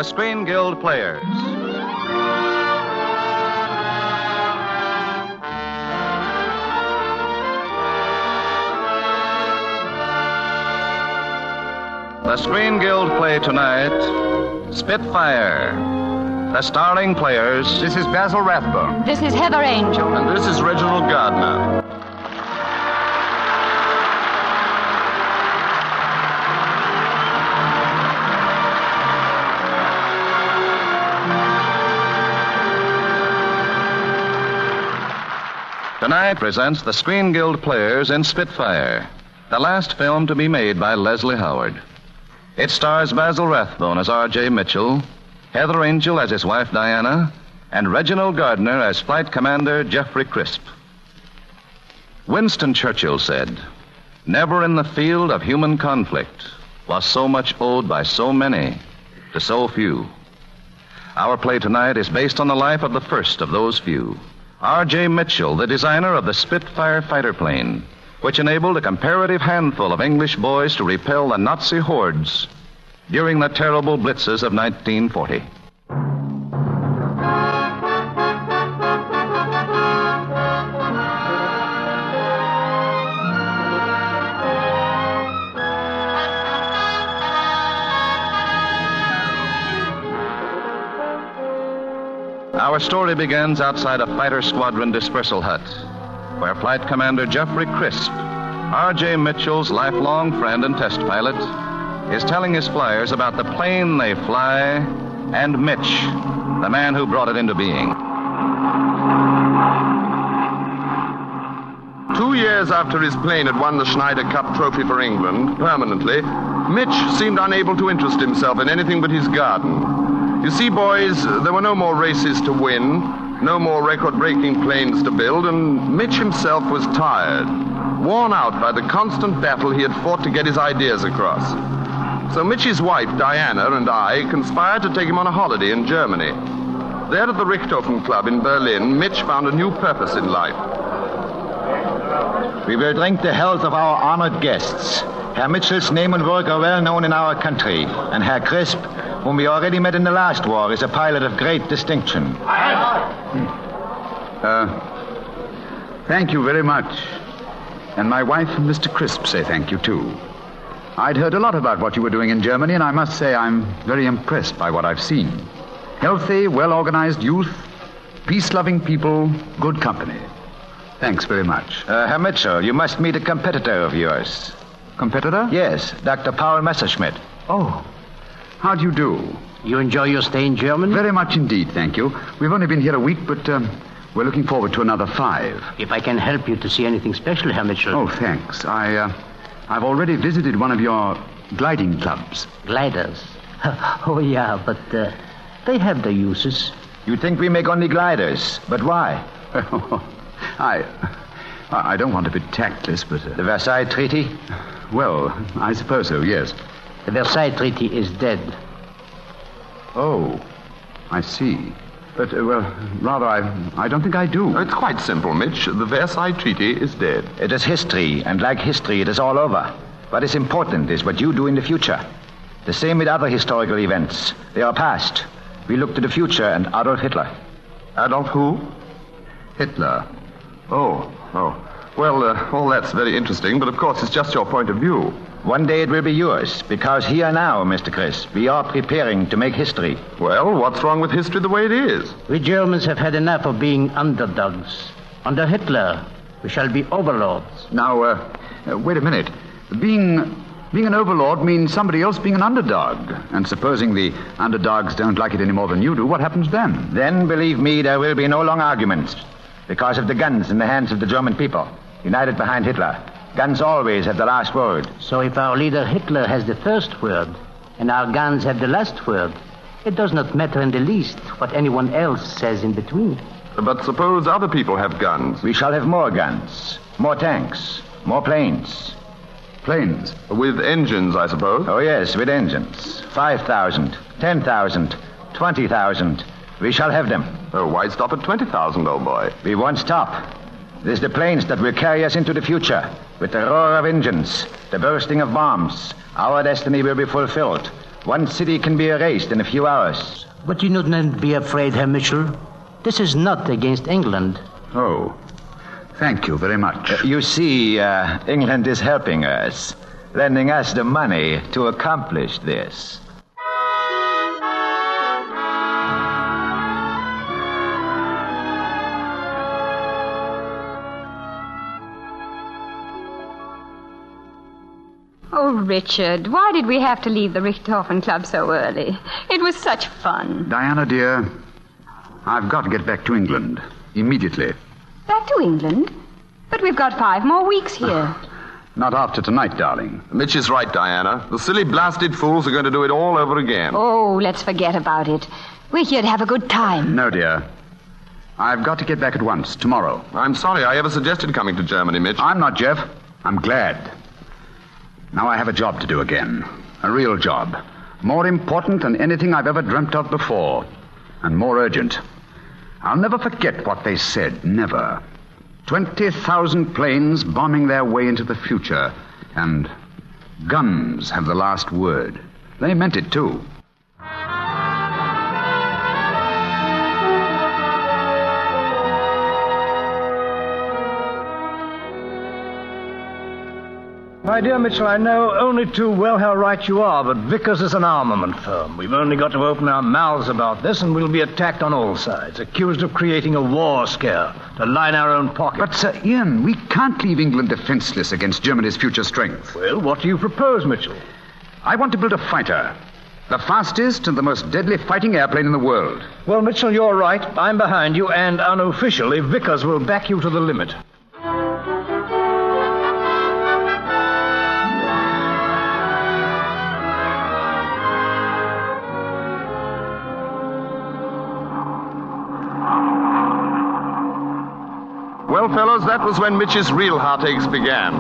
the Screen Guild Players. The Screen Guild play tonight, Spitfire. The starring players. This is Basil Rathbone. This is Heather Angel. And this is Reginald Gardner. Tonight presents the Screen Guild Players in Spitfire, the last film to be made by Leslie Howard. It stars Basil Rathbone as R.J. Mitchell, Heather Angel as his wife Diana, and Reginald Gardner as Flight Commander Jeffrey Crisp. Winston Churchill said, "Never in the field of human conflict was so much owed by so many to so few." Our play tonight is based on the life of the first of those few, R.J. Mitchell, the designer of the Spitfire fighter plane, which enabled a comparative handful of English boys to repel the Nazi hordes during the terrible blitzes of 1940. Our story begins outside a fighter squadron dispersal hut, where Flight Commander Jeffrey Crisp, R.J. Mitchell's lifelong friend and test pilot, is telling his flyers about the plane they fly and Mitch, the man who brought it into being. 2 years after his plane had won the Schneider Cup trophy for England, permanently, Mitch seemed unable to interest himself in anything but his garden. You see, boys, there were no more races to win, no more record-breaking planes to build, and Mitch himself was tired, worn out by the constant battle he had fought to get his ideas across. So Mitch's wife, Diana, and I conspired to take him on a holiday in Germany. There at the Richthofen Club in Berlin, Mitch found a new purpose in life. We will drink the health of our honored guests. Herr Mitchell's name and work are well known in our country, and Herr Crisp, whom we already met in the last war, is a pilot of great distinction. Thank you very much. And my wife and Mr. Crisp say thank you, too. I'd heard a lot about what you were doing in Germany, and I must say I'm very impressed by what I've seen. Healthy, well-organized youth, peace-loving people, good company. Thanks very much. Herr Mitchell, you must meet a competitor of yours. Competitor? Yes, Dr. Paul Messerschmidt. Oh, how do you do? You enjoy your stay in Germany? Very much indeed, thank you. We've only been here a week, but we're looking forward to another 5. If I can help you to see anything special, Herr Mitchell. Oh, thanks. I've already visited one of your gliding clubs. Gliders? Oh, yeah, but they have their uses. You think we make only gliders, but why? I don't want to be tactless, but... The Versailles Treaty? Well, I suppose so, yes. The Versailles Treaty is dead. Oh, I see. But, rather, I don't think I do. It's quite simple, Mitch. The Versailles Treaty is dead. It is history, and like history, it is all over. What is important is what you do in the future. The same with other historical events. They are past. We look to the future and Adolf Hitler. Adolf who? Hitler. Oh. Well, all that's very interesting, but of course it's just your point of view. One day it will be yours, because here now, Mr. Crisp, we are preparing to make history. Well, what's wrong with history the way it is? We Germans have had enough of being underdogs. Under Hitler, we shall be overlords. Now, wait a minute. Being an overlord means somebody else being an underdog. And supposing the underdogs don't like it any more than you do, what happens then? Then, believe me, there will be no long arguments. Because of the guns in the hands of the German people, united behind Hitler. Guns always have the last word. So if our leader Hitler has the first word, and our guns have the last word, it does not matter in the least what anyone else says in between. But suppose other people have guns. We shall have more guns, more tanks, more planes. Planes? With engines, I suppose? Oh, yes, with engines. 5,000, 10,000, 20,000. We shall have them. Oh, why stop at 20,000, old boy? We won't stop. It is the planes that will carry us into the future. With the roar of engines, the bursting of bombs, our destiny will be fulfilled. One city can be erased in a few hours. But you needn't be afraid, Herr Mitchell. This is not against England. Oh, thank you very much. You see, England is helping us, lending us the money to accomplish this. Oh, Richard, why did we have to leave the Richthofen Club so early? It was such fun. Diana, dear, I've got to get back to England immediately. Back to England? But we've got 5 more weeks here. Not after tonight, darling. Mitch is right, Diana. The silly blasted fools are going to do it all over again. Oh, let's forget about it. We're here to have a good time. No, dear. I've got to get back at once, tomorrow. I'm sorry I ever suggested coming to Germany, Mitch. I'm not, Jeff. I'm glad. Now I have a job to do again. A real job. More important than anything I've ever dreamt of before. And more urgent. I'll never forget what they said. Never. 20,000 planes bombing their way into the future. And guns have the last word. They meant it, too. My dear Mitchell, I know only too well how right you are, but Vickers is an armament firm. We've only got to open our mouths about this, and we'll be attacked on all sides, accused of creating a war scare to line our own pockets. But, Sir Ian, we can't leave England defenseless against Germany's future strength. Well, what do you propose, Mitchell? I want to build a fighter. The fastest and the most deadly fighting airplane in the world. Well, Mitchell, you're right. I'm behind you, and unofficially, Vickers will back you to the limit. Well, fellows, that was when Mitch's real heartaches began.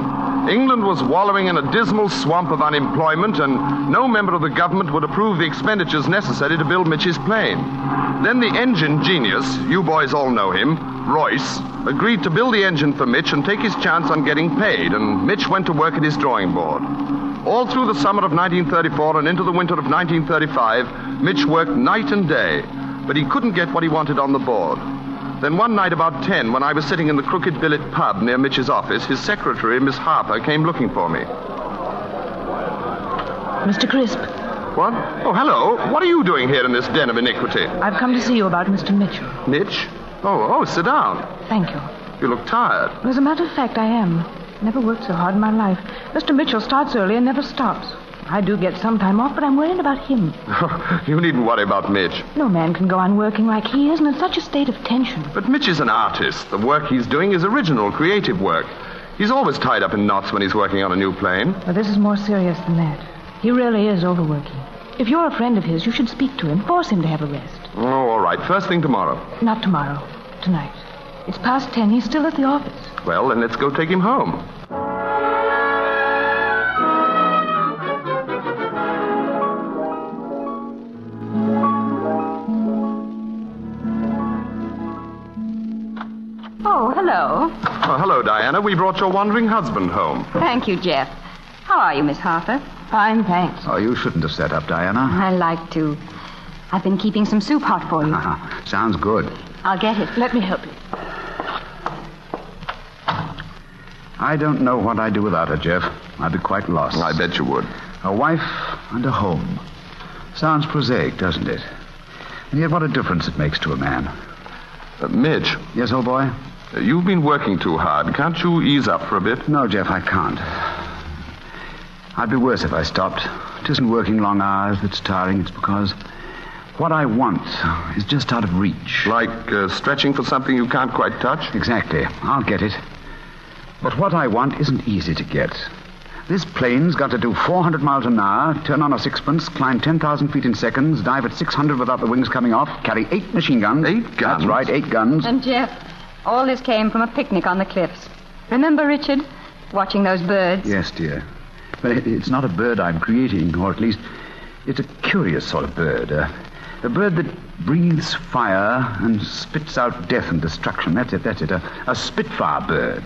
England was wallowing in a dismal swamp of unemployment, and no member of the government would approve the expenditures necessary to build Mitch's plane. Then the engine genius, you boys all know him, Royce, agreed to build the engine for Mitch and take his chance on getting paid, and Mitch went to work at his drawing board. All through the summer of 1934 and into the winter of 1935, Mitch worked night and day, but he couldn't get what he wanted on the board. Then one night about 10, when I was sitting in the Crooked Billet pub near Mitch's office, his secretary, Miss Harper, came looking for me. Mr. Crisp, What? Oh, hello. What are you doing here in this den of iniquity? I've come to see you about Mr. Mitchell. Mitch? Oh, sit down. Thank you. You look tired. As a matter of fact, I am. Never worked so hard in my life. Mr. Mitchell starts early and never stops. I do get some time off, but I'm worried about him. You needn't worry about Mitch. No man can go on working like he is and in such a state of tension. But Mitch is an artist. The work he's doing is original, creative work. He's always tied up in knots when he's working on a new plane. But this is more serious than that. He really is overworking. If you're a friend of his, you should speak to him. Force him to have a rest. Oh, all right. First thing tomorrow. Not tomorrow. Tonight. It's past 10. He's still at the office. Well, then let's go take him home. Oh, hello. Oh, hello, Diana. We brought your wandering husband home. Thank you, Jeff. How are you, Miss Harper? Fine, thanks. Oh, you shouldn't have sat up, Diana. I like to. I've been keeping some soup hot for you. Sounds good. I'll get it. Let me help you. I don't know what I'd do without her, Jeff. I'd be quite lost. I bet you would. A wife and a home. Sounds prosaic, doesn't it? And yet what a difference it makes to a man. Mitch. Yes, old boy? You've been working too hard. Can't you ease up for a bit? No, Jeff, I can't. I'd be worse if I stopped. It isn't working long hours that's tiring. It's because what I want is just out of reach. Like stretching for something you can't quite touch? Exactly. I'll get it. But what I want isn't easy to get. This plane's got to do 400 miles an hour, turn on a sixpence, climb 10,000 feet in seconds, dive at 600 without the wings coming off, carry 8 machine guns. 8 guns? That's right, 8 guns. And, Jeff, all this came from a picnic on the cliffs. Remember, Richard? Watching those birds? Yes, dear. But it's not a bird I'm creating, or at least it's a curious sort of bird. A bird that breathes fire and spits out death and destruction. That's it. A Spitfire bird.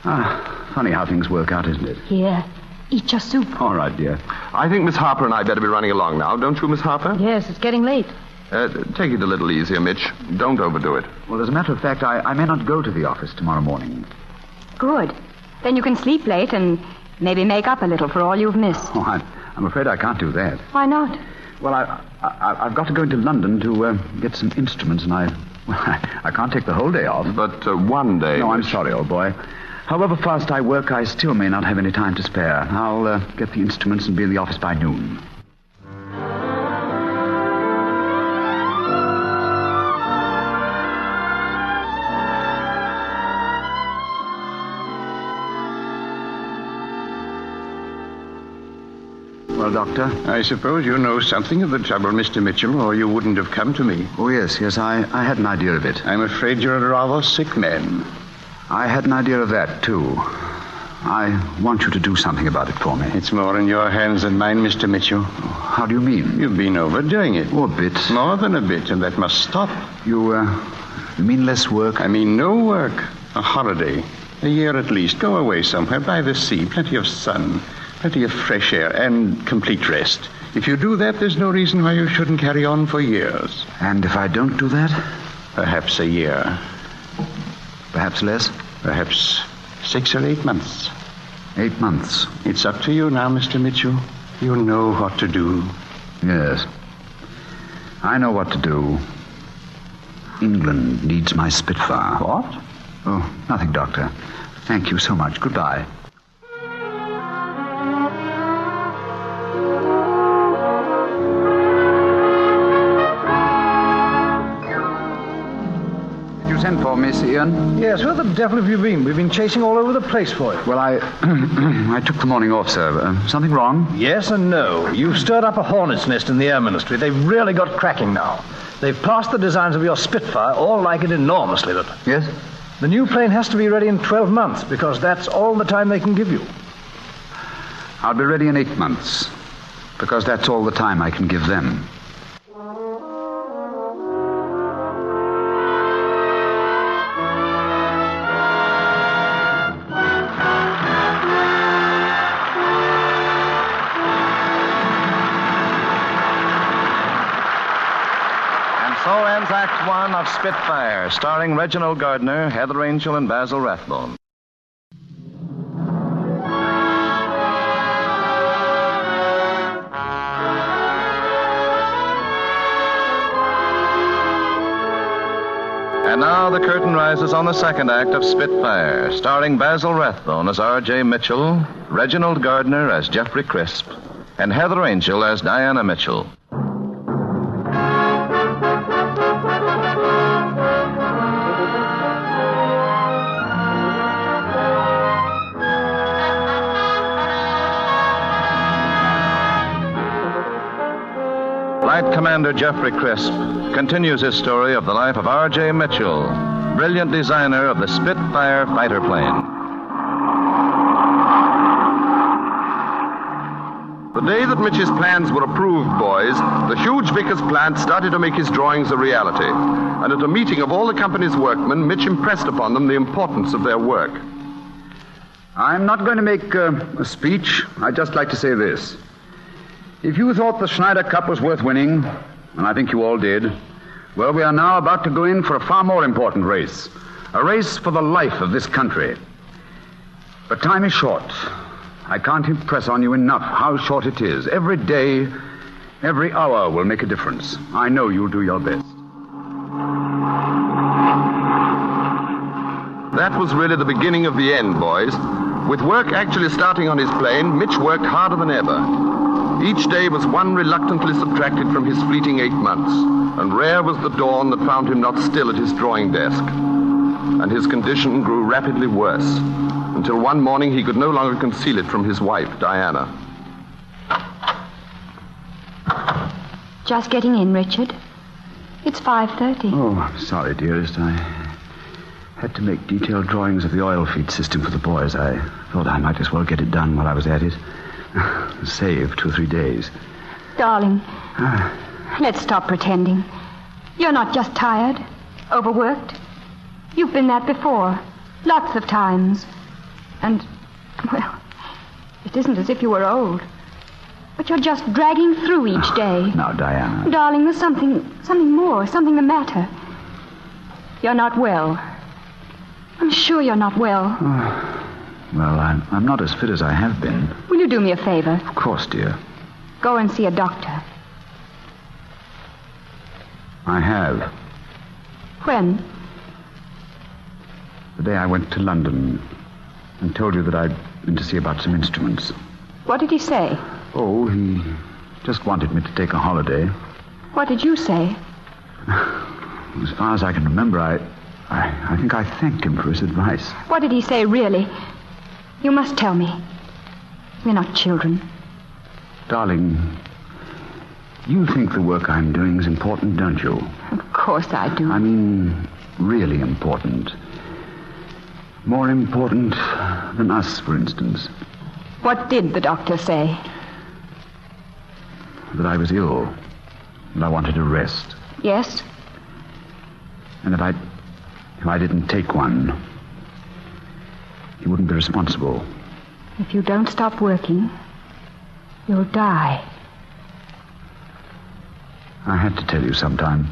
Funny how things work out, isn't it? Here. Eat your soup. All right, dear. I think Miss Harper and I better be running along now, don't you, Miss Harper? Yes, it's getting late. Take it a little easier, Mitch. Don't overdo it. Well, as a matter of fact, I may not go to the office tomorrow morning. Good. Then you can sleep late and maybe make up a little for all you've missed. Oh, I'm afraid I can't do that. Why not? Well, I've got to go into London to get some instruments, and I can't take the whole day off. But one day... No, I'm Mitch. sorry, old boy. However fast I work, I still may not have any time to spare. I'll get the instruments and be in the office by noon. Well, Doctor? I suppose you know something of the trouble, Mr. Mitchell, or you wouldn't have come to me. Oh, yes, I had an idea of it. I'm afraid you're a rather sick man. I had an idea of that, too. I want you to do something about it for me. It's more in your hands than mine, Mr. Mitchell. How do you mean? You've been overdoing it. Oh, a bit. More than a bit, and that must stop. You mean less work? I mean no work. A holiday. A year at least. Go away somewhere by the sea. Plenty of sun. Plenty of fresh air and complete rest. If you do that, there's no reason why you shouldn't carry on for years. And if I don't do that? Perhaps a year. Perhaps less? Perhaps 6 or 8 months. 8 months. It's up to you now, Mr. Mitchell. You know what to do. Yes. I know what to do. England needs my Spitfire. What? Oh, nothing, Doctor. Thank you so much. Goodbye. Sent for Miss Ian? Yes, where the devil have you been? We've been chasing all over the place for you. Well, I took the morning off, sir. Something wrong? Yes and no. You've stirred up a hornet's nest in the Air Ministry. They've really got cracking now. They've passed the designs of your Spitfire, all like it enormously, but... Yes? The new plane has to be ready in 12 months, because that's all the time they can give you. I'll be ready in 8 months, because that's all the time I can give them. So ends Act One of Spitfire, starring Reginald Gardner, Heather Angel, and Basil Rathbone. And now the curtain rises on the second act of Spitfire, starring Basil Rathbone as R.J. Mitchell, Reginald Gardner as Jeffrey Crisp, and Heather Angel as Diana Mitchell. Flight Commander Jeffrey Crisp continues his story of the life of R.J. Mitchell, brilliant designer of the Spitfire fighter plane. The day that Mitch's plans were approved, boys, the huge Vickers plant started to make his drawings a reality. And at a meeting of all the company's workmen, Mitch impressed upon them the importance of their work. I'm not going to make a speech. I'd just like to say this. If you thought the Schneider Cup was worth winning, and I think you all did, well, we are now about to go in for a far more important race. A race for the life of this country. But time is short. I can't impress on you enough how short it is. Every day, every hour will make a difference. I know you'll do your best. That was really the beginning of the end, boys. With work actually starting on his plane, Mitch worked harder than ever. Each day was one reluctantly subtracted from his fleeting 8 months, and rare was the dawn that found him not still at his drawing desk. And his condition grew rapidly worse, until one morning he could no longer conceal it from his wife, Diana. Just getting in, Richard. It's 5:30. Oh, I'm sorry, dearest. I had to make detailed drawings of the oil feed system for the boys. I thought I might as well get it done while I was at it. Save 2 or 3 days. Darling, let's stop pretending. You're not just tired, overworked. You've been that before, lots of times. And, well, It isn't as if you were old. But you're just dragging through each day. Now, Diana. Darling, there's something more, something the matter. You're not well. I'm sure you're not well. Well, I'm not as fit as I have been. Will you do me a favor? Of course, dear. Go and see a doctor. I have. When? The day I went to London and told you that I'd been to see about some instruments. What did he say? Oh, he just wanted me to take a holiday. What did you say? As far as I can remember, I think I thanked him for his advice. What did he say, really? You must tell me. We're not children. Darling, you think the work I'm doing is important, don't you? Of course I do. I mean, really important. More important than us, for instance. What did the doctor say? That I was ill, and I wanted a rest. Yes? And if I didn't take one, he wouldn't be responsible. If you don't stop working, you'll die. I had to tell you sometime.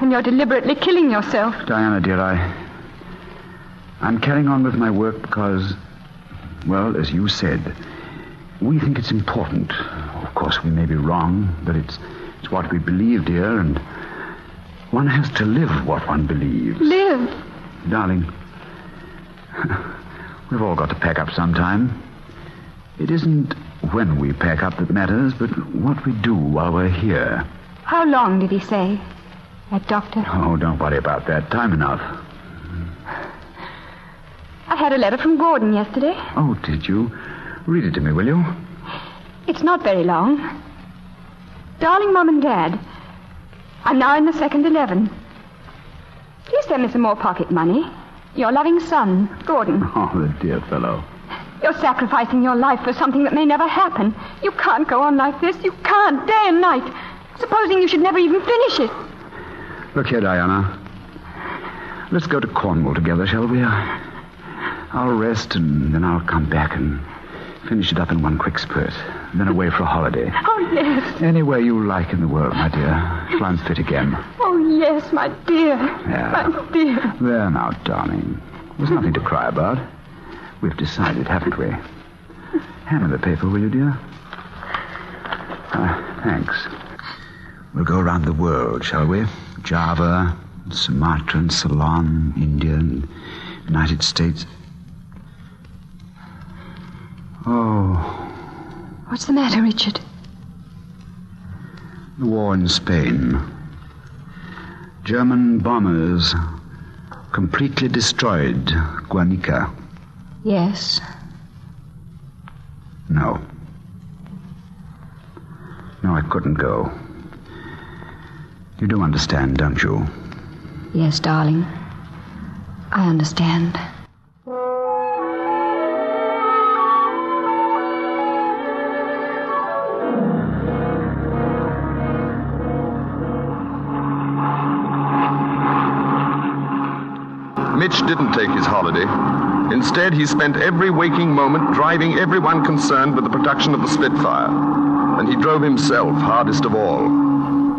And you're deliberately killing yourself. Diana, dear, I'm carrying on with my work because, well, as you said, we think it's important. Of course, we may be wrong, but it's what we believe, dear, and one has to live what one believes. Live? Darling, we've all got to pack up sometime. It isn't when we pack up that matters, but what we do while we're here. How long did he say, that doctor? Oh, don't worry about that. Time enough. I had a letter from Gordon yesterday. Oh, did you? Read it to me, will you? It's not very long. Darling Mum and Dad, I'm now in the second 11. Please send me some more pocket money. Your loving son, Gordon. Oh, the dear fellow. You're sacrificing your life for something that may never happen. You can't go on like this. You can't, day and night. Supposing you should never even finish it. Look here, Diana. Let's go to Cornwall together, shall we? I'll rest, and then I'll come back and finish it up in one quick spurt. Then away for a holiday. Oh, yes. Anywhere you like in the world, my dear. Till I'm fit again. Oh, yes, my dear. Yeah. My dear. There now, darling. There's nothing to cry about. We've decided, haven't we? Hand me the paper, will you, dear? Thanks. We'll go around the world, shall we? Java, Sumatra, and Ceylon, India, and United States. Oh. What's the matter, Richard? The war in Spain. German bombers completely destroyed Guernica. Yes. No. No, I couldn't go. You do understand, don't you? Yes, darling. I understand. Mitch didn't take his holiday. Instead, he spent every waking moment driving everyone concerned with the production of the Spitfire. And he drove himself hardest of all.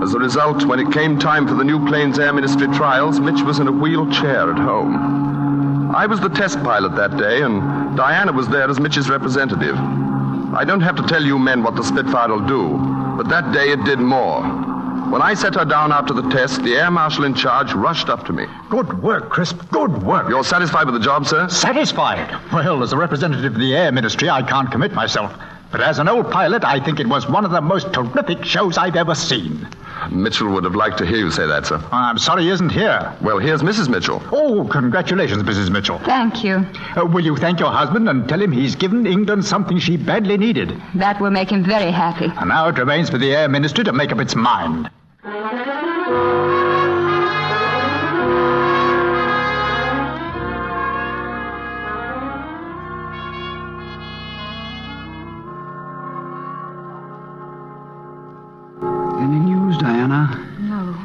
As a result, when it came time for the new Planes Air Ministry trials, Mitch was in a wheelchair at home. I was the test pilot that day, and Diana was there as Mitch's representative. I don't have to tell you men what the Spitfire will do, but that day it did more. When I set her down after the test, the air marshal in charge rushed up to me. Good work, Crisp. Good work. You're satisfied with the job, sir? Satisfied? Well, as a representative of the Air Ministry, I can't commit myself. But as an old pilot, I think it was one of the most terrific shows I've ever seen. Mitchell would have liked to hear you say that, sir. I'm sorry he isn't here. Well, here's Mrs. Mitchell. Oh, congratulations, Mrs. Mitchell. Thank you. Will you thank your husband and tell him he's given England something she badly needed? That will make him very happy. And now it remains for the Air Ministry to make up its mind. Any news, Diana? No.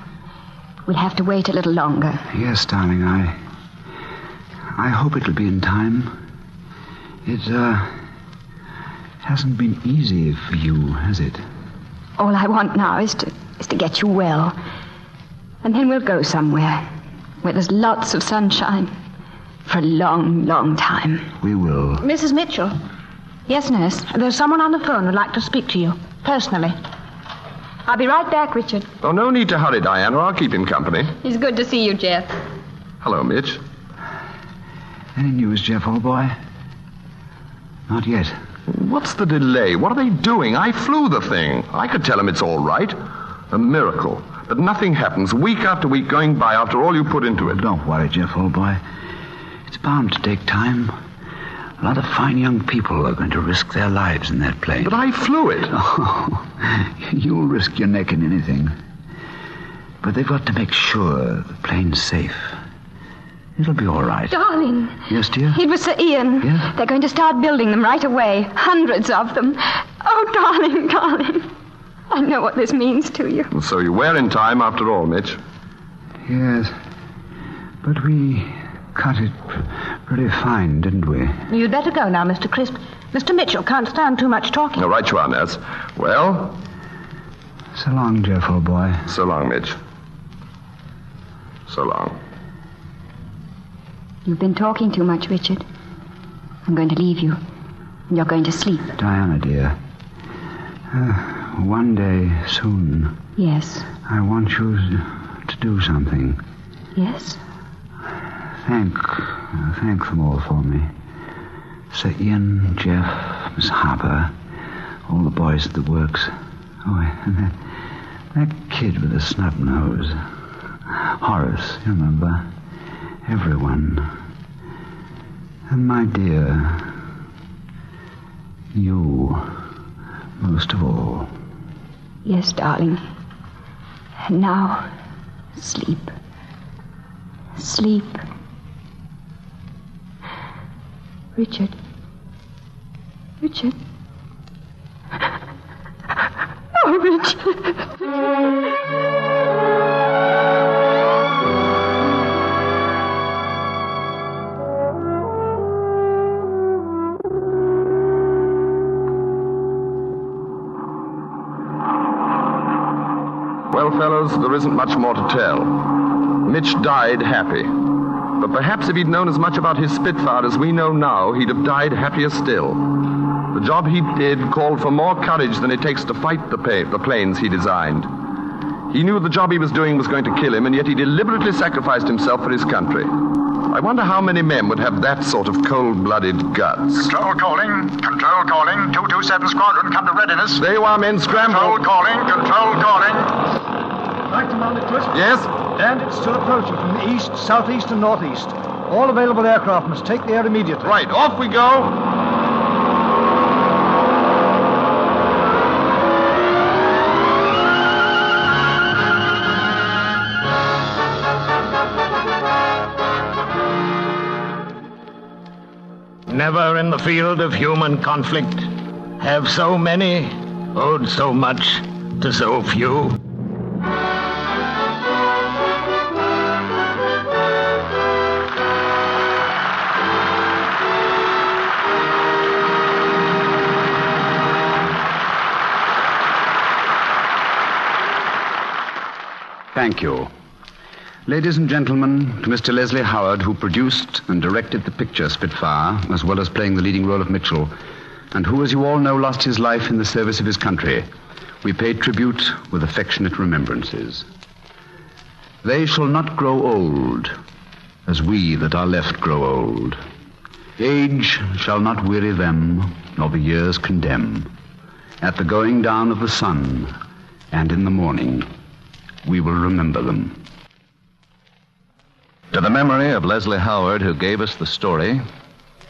We'll have to wait a little longer. Yes, darling, I hope it'll be in time. Hasn't been easy for you, has it? All I want now is to get you well. And then we'll go somewhere where there's lots of sunshine for a long, long time. We will. Mrs. Mitchell, Yes, nurse. there's someone on the phone who'd like to speak to you, personally. I'll be right back, Richard. Oh, no need to hurry, Diana. I'll keep him company. It's good to see you, Jeff. Hello, Mitch. Any news, Jeff, old boy? Not yet. What's the delay? What are they doing? I flew the thing. I could tell them it's all right. A miracle. But nothing happens week after week going by after all you put into it. Don't worry, Jeff, old boy. It's bound to take time. A lot of fine young people are going to risk their lives in that plane. But I flew it. Oh, you'll risk your neck in anything. But they've got to make sure the plane's safe. It'll be all right. Darling. Yes, dear? It was Sir Ian. Yeah? They're going to start building them right away. Hundreds of them. Oh, darling, darling. I know what this means to you. So you were in time after all, Mitch. Yes. But we cut it pretty fine, didn't we? You'd better go now, Mr. Crisp. Mr. Mitchell can't stand too much talking. All right, you are, nurse. Well, So long, Jeff, old boy. so long, Mitch. So long. You've been talking too much, Richard. I'm going to leave you. You're going to sleep. Diana, dear. One day soon, Yes. I want you to do something. Yes? Thank them all for me. Sir Ian, Jeff, Miss Harper, all the boys at the works. Oh, and that kid with the snub nose. Horace, you remember? Everyone. And my dear, you, most of all. Yes, darling. And now, sleep. Sleep. Richard. Richard. Oh, Richard. Well, fellows, there isn't much more to tell. Mitch died happy. But perhaps if he'd known as much about his Spitfire as we know now, he'd have died happier still. The job he did called for more courage than it takes to fight the planes he designed. He knew the job he was doing was going to kill him, and yet he deliberately sacrificed himself for his country. I wonder how many men would have that sort of cold-blooded guts. Control calling. Control calling. 227 Squadron, come to readiness. There you are, men. Scramble. Control calling. Control calling. Right to Mount Crisp. Yes? And it's still approaching from the east, southeast, and northeast. All available aircraft must take the air immediately. Right, off we go. Never in the field of human conflict have so many owed so much to so few. Thank you. Ladies and gentlemen, to Mr. Leslie Howard, who produced and directed the picture Spitfire, as well as playing the leading role of Mitchell, and who, as you all know, lost his life in the service of his country, we pay tribute with affectionate remembrances. They shall not grow old, as we that are left grow old. Age shall not weary them, nor the years condemn. At the going down of the sun, and in the morning, we will remember them. To the memory of Leslie Howard, who gave us the story,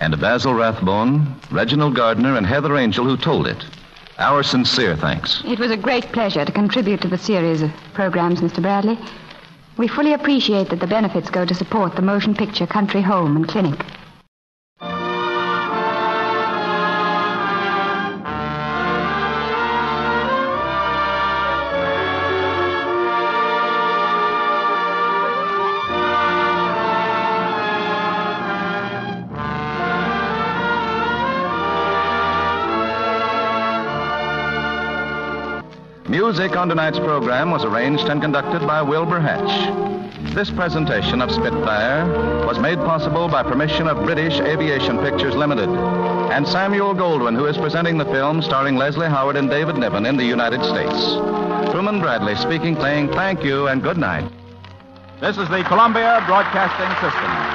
and to Basil Rathbone, Reginald Gardner, and Heather Angel, who told it, our sincere thanks. It was a great pleasure to contribute to the series of programs, Mr. Bradley. We fully appreciate that the benefits go to support the motion picture Country Home and Clinic. Music on tonight's program was arranged and conducted by Wilbur Hatch. This presentation of Spitfire was made possible by permission of British Aviation Pictures Limited and Samuel Goldwyn, who is presenting the film starring Leslie Howard and David Niven in the United States. Truman Bradley speaking, saying thank you and good night. This is the Columbia Broadcasting System.